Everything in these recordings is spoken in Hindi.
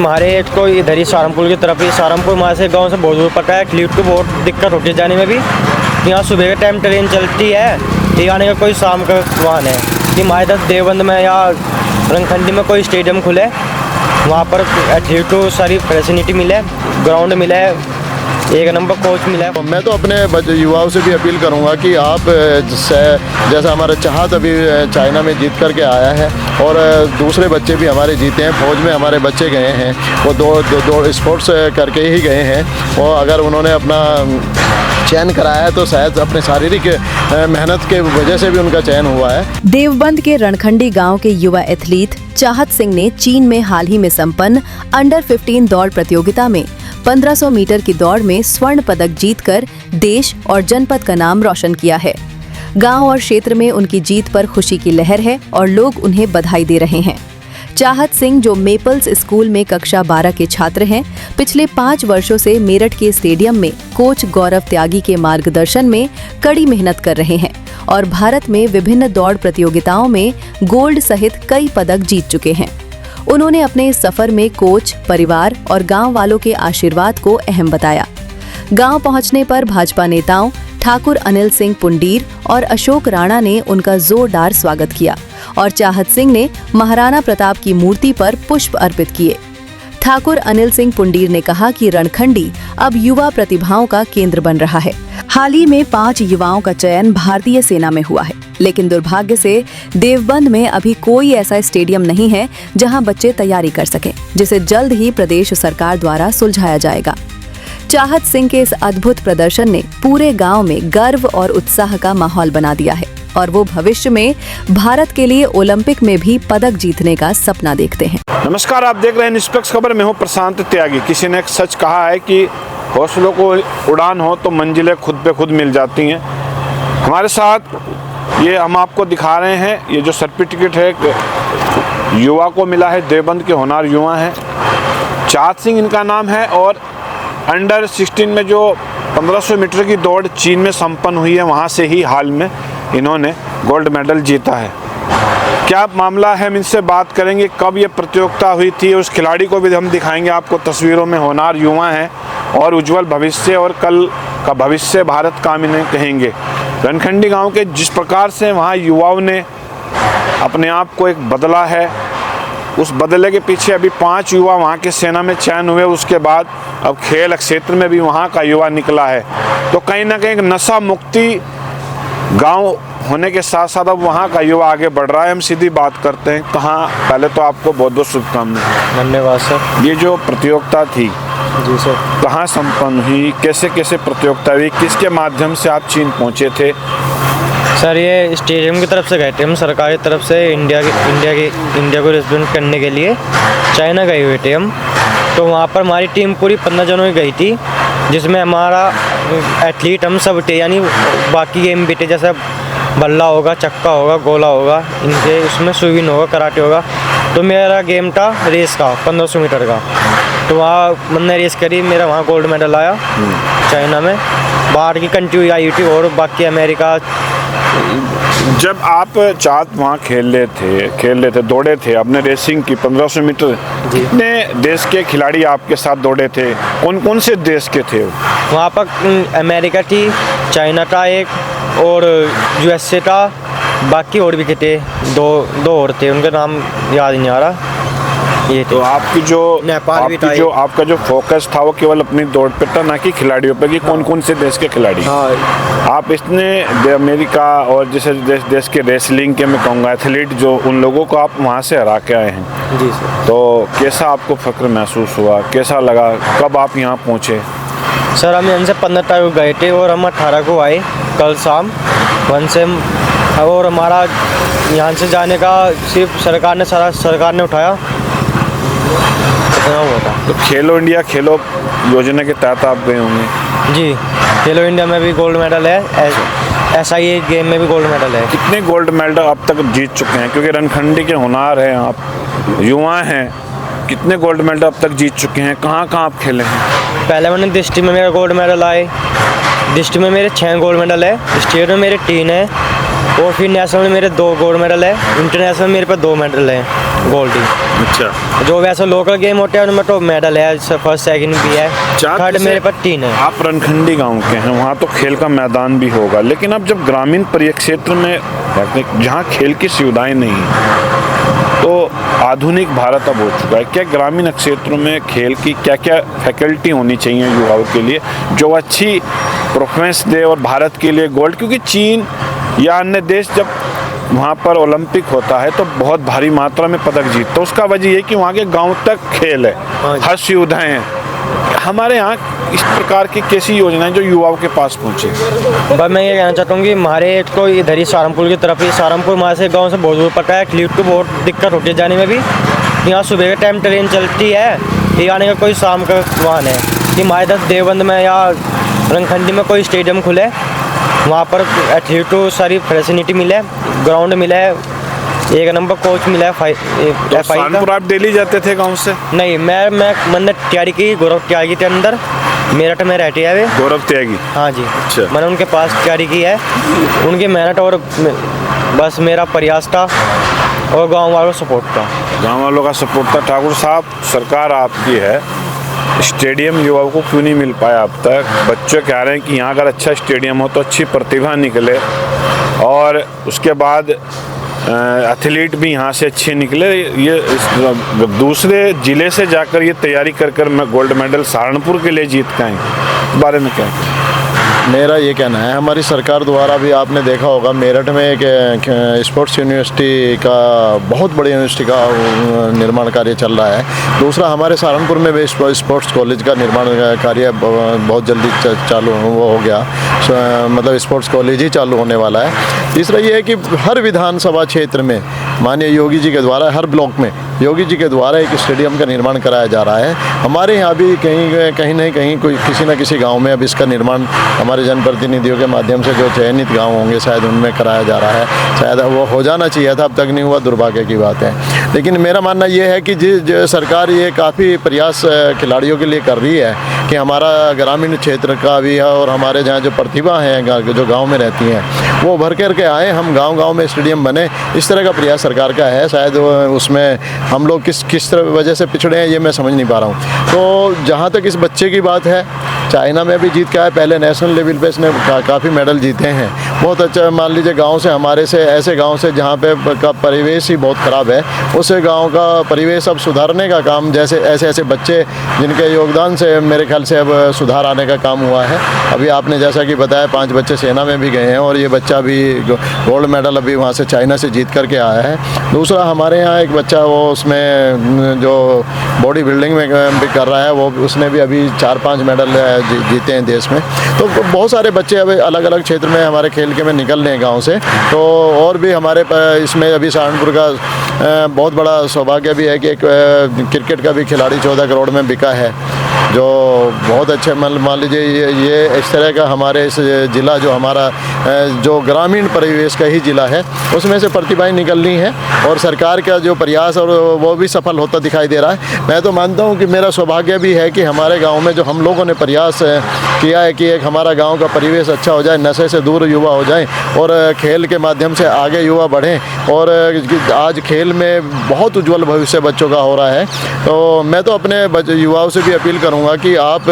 हमारे को इधर ही सहारनपुर की तरफ ही, सहारनपुर वहाँ से गांव से बहुत दूर पड़ता है। एथलीट को बहुत दिक्कत होती है जाने में भी। यहाँ सुबह के टाइम ट्रेन चलती है, ये आने का कोई शाम का वाहन है कि हमारे इधर देवबंद में या रंगखंडी में कोई स्टेडियम खुले, वहाँ पर एथलीट को सारी फैसिलिटी मिले, ग्राउंड मिले, एक नंबर कोच मिला है। मैं तो अपने युवाओं से भी अपील करूंगा कि आप जैसा हमारा चाहत अभी चाइना में जीत करके आया है और दूसरे बच्चे भी हमारे जीते हैं, फौज में हमारे बच्चे गए हैं, वो दो स्पोर्ट्स करके ही गए हैं और अगर उन्होंने अपना चयन कराया है तो शायद अपने शारीरिक मेहनत के वजह से भी उनका चयन हुआ है। देवबंद के रणखंडी गांव के युवा एथलीट चाहत सिंह ने चीन में हाल ही में संपन्न अंडर 15 दौड़ प्रतियोगिता में 1500 मीटर की दौड़ में स्वर्ण पदक जीतकर देश और जनपद का नाम रोशन किया है। गांव और क्षेत्र में उनकी जीत पर खुशी की लहर है और लोग उन्हें बधाई दे रहे हैं। चाहत सिंह, जो मेपल्स स्कूल में कक्षा 12 के छात्र हैं, पिछले 5 वर्षों से मेरठ के स्टेडियम में कोच गौरव त्यागी के मार्गदर्शन में कड़ी मेहनत कर रहे हैं और भारत में विभिन्न दौड़ प्रतियोगिताओं में गोल्ड सहित कई पदक जीत चुके हैं। उन्होंने अपने इस सफर में कोच, परिवार और गांव वालों के आशीर्वाद को अहम बताया। गांव पहुंचने पर भाजपा नेताओं ठाकुर अनिल सिंह पुंडीर और अशोक राणा ने उनका जोरदार स्वागत किया और चाहत सिंह ने महाराणा प्रताप की मूर्ति पर पुष्प अर्पित किए। ठाकुर अनिल सिंह पुंडीर ने कहा कि रणखंडी अब युवा प्रतिभाओं का केंद्र बन रहा है। हाल ही में 5 युवाओं का चयन भारतीय सेना में हुआ है, लेकिन दुर्भाग्य से देवबंद में अभी कोई ऐसा स्टेडियम नहीं है जहां बच्चे तैयारी कर सकें, जिसे जल्द ही प्रदेश सरकार द्वारा सुलझाया जाएगा। चाहत सिंह के इस अद्भुत प्रदर्शन ने पूरे गांव में गर्व और उत्साह का माहौल बना दिया है और वो भविष्य में भारत के लिए ओलंपिक में भी पदक जीतने का सपना देखते हैं। नमस्कार, आप देख रहे हैं निष्पक्ष खबर। मैं हूं प्रशांत त्यागी। किसी ने एक सच कहा है कि हौसलों को उड़ान हो तो मंजिलें खुद पे खुद मिल जाती हैं। हमारे साथ ये हम आपको दिखा रहे हैं, ये जो सर्टिफिकेट है एक युवा को मिला है, देवबंद के होनहार युवा हैं, चाहत सिंह इनका नाम है और अंडर 16 में जो 1500 मीटर की दौड़ चीन में संपन्न हुई है, वहाँ से ही हाल में इन्होंने गोल्ड मेडल जीता है। क्या मामला है, हम इनसे बात करेंगे। कब ये प्रतियोगिता हुई थी, उस खिलाड़ी को भी हम दिखाएंगे आपको तस्वीरों में। होनहार युवा हैं और उज्जवल भविष्य और कल का भविष्य भारत का हम इन्हें कहेंगे। रणखंडी गांव के जिस प्रकार से वहाँ युवाओं ने अपने आप को एक बदला है, उस बदले के पीछे अभी 5 युवा वहाँ के सेना में चयन हुए। उसके बाद अब खेल क्षेत्र में भी वहाँ का युवा निकला है। तो कहीं ना कहीं नशा मुक्ति गांव होने के साथ साथ अब वहाँ का युवा आगे बढ़ रहा है। हम सीधी बात करते हैं। कहाँ, पहले तो आपको बहुत बहुत शुभकामनाएं। धन्यवाद सर। ये जो प्रतियोगिता थी, जी सर, कहाँ संपन्न हुई, कैसे कैसे प्रतियोगिता हुई, किसके माध्यम से आप चीन पहुँचे थे? सर ये स्टेडियम की तरफ से गए थे हम, सरकारी तरफ से इंडिया को रिप्रेजेंट करने के लिए चाइना गए हुए थे हम। तो वहाँ पर हमारी टीम पूरी 15 जनों की गई थी, जिसमें हमारा एथलीट हम सब थे, यानी बाकी गेम भी थे, जैसे बल्ला होगा, चक्का होगा, गोला होगा, इनके उसमें स्विमिंग होगा, कराटे होगा। तो मेरा गेम था रेस का, 1500 मीटर का। तो वहाँ मैंने रेस करी, मेरा वहाँ गोल्ड मेडल आया चाइना में। बाहर की कंट्री आई थी और बाकी अमेरिका। जब आप चाहत वहाँ खेल रहे थे, दौड़े थे, आपने रेसिंग की 1500 मीटर, कितने देश के खिलाड़ी आपके साथ दौड़े थे? कौन कौन से देश के थे? वहाँ पर अमेरिका थी, चाइना था एक, और यूएसए था, बाकी और भी थे, दो और थे, उनका नाम याद नहीं आ रहा। ये तो आपकी जो आपका जो फोकस था वो केवल अपनी दौड़ पे था, ना कि खिलाड़ियों पे कि कौन कौन से देश के खिलाड़ी? हाँ। आप इसने अमेरिका और जैसे देश के रेसलिंग के, मैं कहूँगा एथलीट, जो उन लोगों को आप वहाँ से हरा के आए हैं। जी सर। तो कैसा आपको फक्र महसूस हुआ, कैसा लगा, कब आप यहाँ पहुँचे? सर हम यहाँ से 15 तारीख गए थे और हम 18 को आए कल शाम 1 से। और हमारा यहाँ से जाने का सिर्फ सरकार ने उठाया, इतना हुआ था। तो खेलो इंडिया योजना के तहत आप गए होंगे? जी, खेलो इंडिया में भी गोल्ड मेडल है, SIA गेम में भी गोल्ड मेडल है। कितने गोल्ड मेडल अब तक जीत चुके हैं? क्योंकि रणखंडी के होनहार हैं आप, युवा हैं, कितने गोल्ड मेडल अब तक जीत चुके हैं? कहाँ कहाँ आप खेले हैं? पहले मैंने डिस्ट्रिक्ट में मेरा गोल्ड मेडल आए, डिस्ट्रिक्ट में मेरे 6 गोल्ड मेडल है, स्टेट में मेरे 3 है और फिर नेशनल में मेरे 2 गोल्ड मेडल है, इंटरनेशनल में मेरे पास 2 मेडल है गोल्ड ही। अच्छा, जो वैसे लोकल गेम होते हैं उनमें तो मेडल है, फर्स्ट सेकंड भी है, थर्ड मेरे पास 3 है। आप रणखंडी गांव के हैं, वहाँ तो खेल का मैदान भी होगा, लेकिन अब जब ग्रामीण परिक्षेत्र में जहाँ खेल की सुविधाएं नहीं है, तो आधुनिक भारत अब हो चुका है, क्या ग्रामीण क्षेत्रों में खेल की क्या क्या फैकल्टी होनी चाहिए युवाओं के लिए जो अच्छी परफॉर्मेंस दे और भारत के लिए गोल्ड? क्योंकि चीन या अन्य देश जब वहाँ पर ओलंपिक होता है तो बहुत भारी मात्रा में पदक जीतता है, उसका वजह ये कि वहाँ के गांव तक खेल है, हर सुविधाएं हैं। हमारे यहाँ इस प्रकार की कैसी योजनाएं जो युवाओं के पास पहुँचे? बस मैं ये कहना चाहता हूँ कि हमारे को इधर ही सहारनपुर की तरफ ही, सहारनपुर हमारे से गाँव से बहुत दूर पड़ता है, एथलीट को बहुत दिक्कत होती है जाने में भी। यहाँ सुबह के टाइम ट्रेन चलती है, ये आने का कोई शाम का वाहन है कि हमारे इधर देवबंद में या रंगखंडी में कोई स्टेडियम खुले, वहाँ पर एथलीट को सारी फैसिलिटी मिले, ग्राउंड मिला है, 1 नंबर कोच मिला है तो सहारनपुर आप डेली जाते थे गांव से? नहीं, मैंने तैयारी की गौरव त्यागी के अंदर, मेरठ में रहती है वे। गौरव त्यागी? हाँ जी। अच्छा। मैंने उनके पास तैयारी की है, उनकी मेहनत और बस मेरा प्रयास था और गाँव वालों का सपोर्ट था। गाँव वालों का सपोर्ट था। ठाकुर साहब, सरकार आपकी है, स्टेडियम युवाओं को क्यों नहीं मिल पाया अब तक? बच्चे कह रहे हैं कि यहाँ अगर अच्छा स्टेडियम हो तो अच्छी प्रतिभा निकले और उसके बाद एथलीट भी यहाँ से अच्छे निकले। ये दूसरे ज़िले से जाकर ये तैयारी कर मैं गोल्ड मेडल सहारनपुर के लिए जीत के आए, इस बारे में क्या? मेरा ये कहना है, हमारी सरकार द्वारा भी आपने देखा होगा मेरठ में एक स्पोर्ट्स यूनिवर्सिटी का, बहुत बड़ी यूनिवर्सिटी का निर्माण कार्य चल रहा है। दूसरा, हमारे सहारनपुर में भी स्पोर्ट्स कॉलेज का निर्माण कार्य बहुत जल्दी चालू हो गया, मतलब स्पोर्ट्स कॉलेज ही चालू होने वाला है। तीसरा ये है कि हर विधानसभा क्षेत्र में माननीय योगी जी के द्वारा, हर ब्लॉक में योगी जी के द्वारा एक स्टेडियम का निर्माण कराया जा रहा है। हमारे यहाँ भी कहीं न कहीं कोई किसी न किसी गांव में अब इसका निर्माण हमारे जनप्रतिनिधियों के माध्यम से जो चयनित गांव होंगे शायद उनमें कराया जा रहा है। शायद वो हो जाना चाहिए था, अब तक नहीं हुआ, दुर्भाग्य की बात है। लेकिन मेरा मानना ये है कि जो सरकार ये काफ़ी प्रयास खिलाड़ियों के लिए कर रही है कि हमारा ग्रामीण क्षेत्र का भी है और हमारे जहाँ जो प्रतिभा हैं जो गाँव में रहती हैं वो भर करके आए, हम गाँव में स्टेडियम बने, इस तरह का प्रयास सरकार का है। शायद उसमें हम लोग किस तरह वजह से पिछड़े हैं ये मैं समझ नहीं पा रहा हूँ। तो जहाँ तक इस बच्चे की बात है, चाइना में भी जीत के आए, पहले नेशनल लेवल पे इसने काफ़ी मेडल जीते हैं, बहुत अच्छा। मान लीजिए गांव से, हमारे से ऐसे गांव से जहां पे का परिवेश ही बहुत ख़राब है, उस गांव का परिवेश अब सुधारने का काम, जैसे ऐसे बच्चे जिनके योगदान से मेरे ख्याल से अब सुधार आने का काम हुआ है। अभी आपने जैसा कि बताया 5 बच्चे सेना में भी गए हैं और ये बच्चा भी गोल्ड मेडल अभी वहाँ से चाइना से जीत करके आया है। दूसरा, हमारे यहाँ एक बच्चा वो उसमें जो बॉडी बिल्डिंग में भी कर रहा है, वो उसने भी अभी 4-5 मेडल जीते हैं देश में। तो बहुत सारे बच्चे अभी अलग अलग क्षेत्र में हमारे खेल के में निकल रहे हैं गांव से। तो और भी हमारे इसमें अभी सहारनपुर का बहुत बड़ा सौभाग्य भी है कि एक क्रिकेट का भी खिलाड़ी 14 करोड़ में बिका है, जो बहुत अच्छे, मान लीजिए ये इस तरह का हमारे इस ज़िला जो हमारा जो ग्रामीण परिवेश का ही ज़िला है उसमें से प्रतिभाएं निकल रही हैं और सरकार का जो प्रयास और वो भी सफल होता दिखाई दे रहा है। मैं तो मानता हूं कि मेरा सौभाग्य भी है कि हमारे गांव में जो हम लोगों ने प्रयास किया है कि एक हमारा गांव का परिवेश अच्छा हो जाए, नशे से दूर युवा हो जाएं और खेल के माध्यम से आगे युवा बढ़ें। और आज खेल में बहुत उज्जवल भविष्य बच्चों का हो रहा है। तो मैं तो अपने युवाओं से भी अपील करूँगा कि आप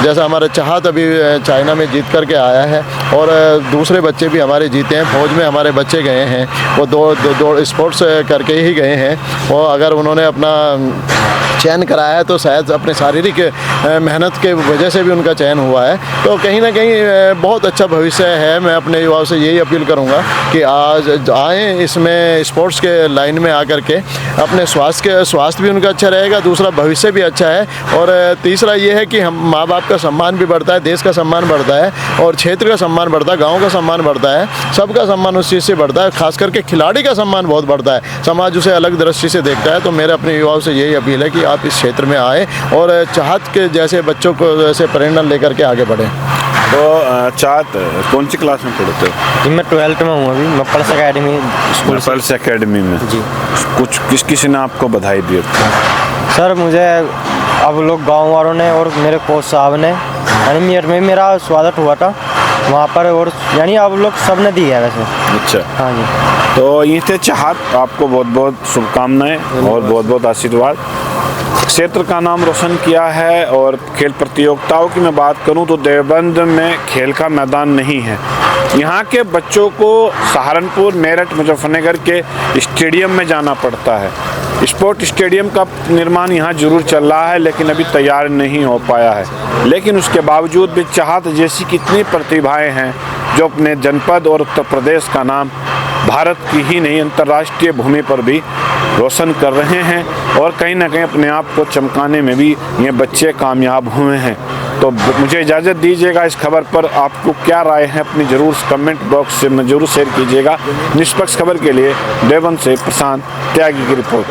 जैसा हमारा चाहत अभी चाइना में जीत करके आया है और दूसरे बच्चे भी हमारे जीते हैं, फौज में हमारे बच्चे गए हैं, वो दो स्पोर्ट्स करके ही गए हैं। और अगर उन्होंने अपना चयन कराया है तो शायद अपने शारीरिक मेहनत के वजह से भी उनका चयन हुआ है। तो कहीं ना कहीं बहुत अच्छा भविष्य है। मैं अपने युवाओं से यही अपील करूंगा कि आज आएँ इसमें, स्पोर्ट्स के लाइन में आकर के अपने स्वास्थ्य भी उनका अच्छा रहेगा, दूसरा भविष्य भी अच्छा है और तीसरा ये है कि हम माँ बाप का सम्मान भी बढ़ता है, देश का सम्मान बढ़ता है और क्षेत्र का सम्मान बढ़ता है, गाँव का सम्मान बढ़ता है, सबका सम्मान उस चीज़ से बढ़ता है। खास करके खिलाड़ी का सम्मान बहुत बढ़ता है, समाज उसे अलग दृष्टि से देखता है। तो मेरे अपने युवाओं से यही अपील है कि आप इस क्षेत्र में आए और चाहत के जैसे बच्चों को जैसे प्रेरणा लेकर के आगे बढ़ें। तो चाहत कौन सी क्लास में पढ़ते हो? मैं 12th में हूँ अभी, मैं pulse academy school, pulse academy में जी। कुछ किसी ने आपको बधाई दी? सर मुझे अब लोग गांव वालों ने और मेरे कोच साहब ने, यानी में मेरा स्वागत हुआ था वहाँ पर, और यानी आप लोग सब ने दी है वैसे। अच्छा, हाँ जी। तो ये थे चाहत, आपको बहुत बहुत शुभकामनाएं और बहुत बहुत आशीर्वाद। क्षेत्र का नाम रोशन किया है। और खेल प्रतियोगिताओं की मैं बात करूं तो देवबंद में खेल का मैदान नहीं है। यहाँ के बच्चों को सहारनपुर, मेरठ, मुजफ्फरनगर के स्टेडियम में जाना पड़ता है। स्पोर्ट स्टेडियम का निर्माण यहाँ जरूर चल रहा है, लेकिन अभी तैयार नहीं हो पाया है। लेकिन उसके बावजूद भी चाहत जैसी कितनी प्रतिभाएं हैं जो अपने जनपद और उत्तर प्रदेश का नाम भारत की ही नहीं अंतर्राष्ट्रीय भूमि पर भी रोशन कर रहे हैं। और कहीं ना कहीं अपने आप को चमकाने में भी ये बच्चे कामयाब हुए हैं। तो मुझे इजाज़त दीजिएगा। इस खबर पर आपको क्या राय है अपनी ज़रूर कमेंट बॉक्स में ज़रूर शेयर कीजिएगा। निष्पक्ष खबर के लिए देवबंद से प्रशांत त्यागी की रिपोर्ट।